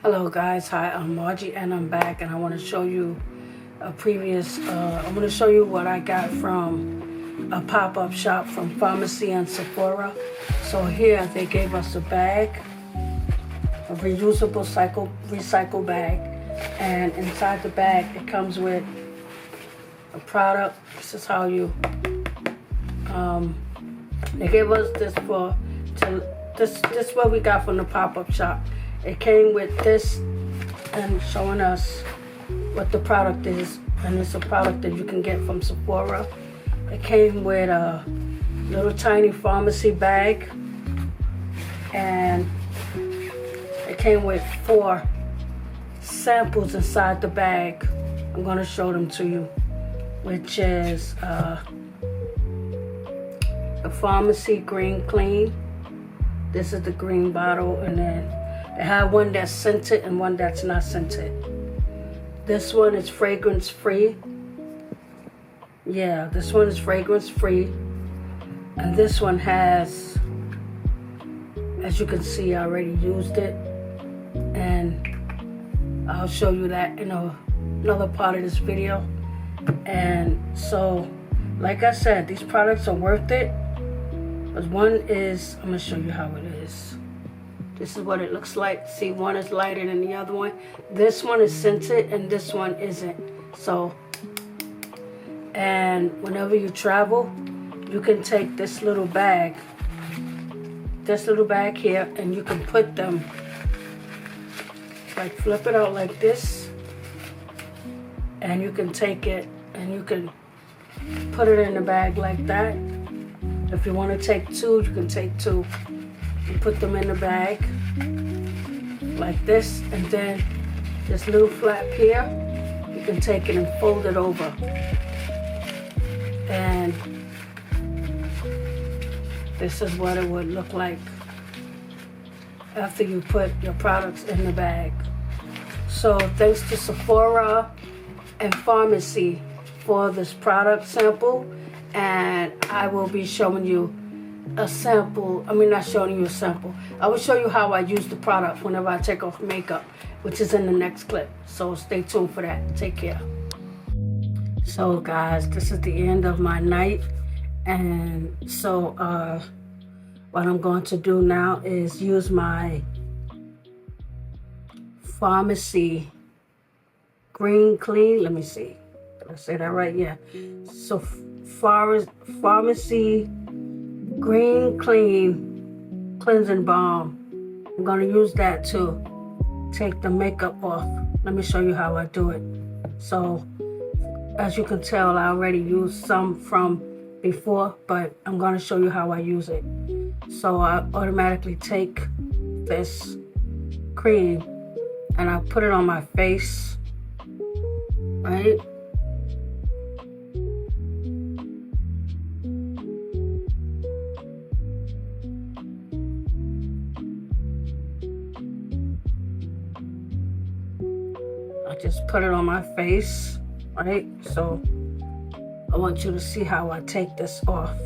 Hello guys, hi, I'm Margie and I'm back and I want to show you I'm going to show you what I got from a pop-up shop from Farmacy and Sephora. So here they gave us a bag, a reusable recycle bag, and inside the bag it comes with a product. This is how you, they gave us this this is what we got from the pop-up shop. It came with this and showing us what the product is, and it's a product that you can get from Sephora. It came with a little tiny pharmacy bag, and it came with 4 samples inside the bag. I'm going to show them to you, which is a Pharmacy Green Clean. This is the green bottle, and then they have one that's scented and one that's not scented. This one is fragrance free. Yeah, this one is fragrance free. And this one has, as you can see, I already used it. And I'll show you that in another part of this video. And so, like I said, these products are worth it. Because one is, I'm going to show you how it is. This is what it looks like. See, one is lighter than the other one. This one is scented and this one isn't. So, and whenever you travel, you can take this little bag here, and you can put them, like flip it out like this, and you can take it and you can put it in the bag like that. If you want to take 2, you can take 2. You put them in the bag like this, and then this little flap here, you can take it and fold it over. And this is what it would look like after you put your products in the bag. So thanks to Sephora and Farmacy for this product sample, and I will be showing you a sample. I mean, not showing you a sample. I will show you how I use the product whenever I take off makeup, which is in the next clip. So stay tuned for that. Take care. So guys, this is the end of my night. And so what I'm going to do now is use my Farmacy Green Clean. Let me see. Did I say that right? Yeah. So Farmacy Green Clean Cleansing Balm. I'm going to use that to take the makeup off. Let me show you how I do it. So, as you can tell, I already used some from before, but I'm going to show you how I use it. So, I automatically take this cream and I put it on my face, right? I just put it on my face, right? So I want you to see how I take this off.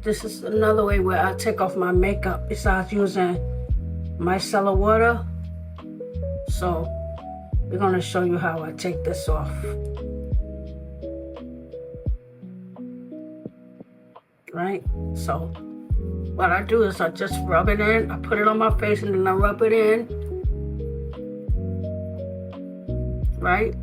This is another way where I take off my makeup besides using micellar water. So we're going to show you how I take this off. Right? So what I do is I just rub it in. I put it on my face and then I rub it in. Right?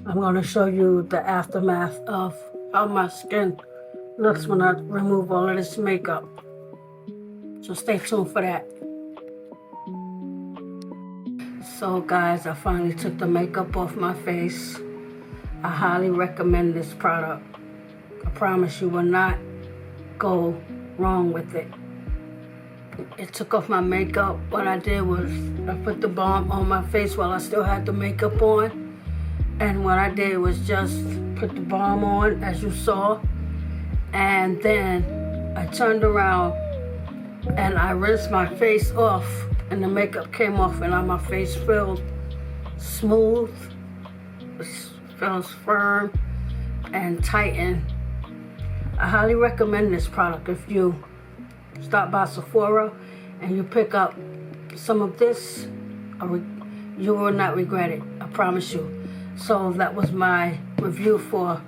I'm going to show you the aftermath of how my skin looks when I remove all of this makeup. So stay tuned for that. So guys, I finally took the makeup off my face. I highly recommend this product. I promise you will not go wrong with it. It took off my makeup. What I did was I put the balm on my face while I still had the makeup on. And what I did was just put the balm on, as you saw. And then I turned around and I rinsed my face off. And the makeup came off and now my face felt smooth. feels firm and tighten. I highly recommend this product. If you stop by Sephora and you pick up some of this, you will not regret it. I promise you. So that was my review for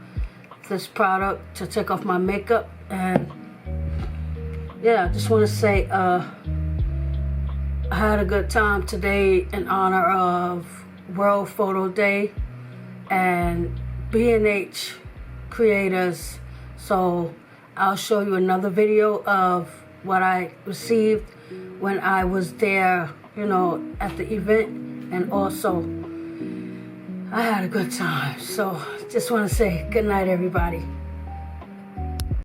this product to take off my makeup. And yeah, I just want to say I had a good time today in honor of World Photo Day and B&H creators. So I'll show you another video of what I received when I was there, you know, at the event. And also I had a good time. So just want to say good night, everybody.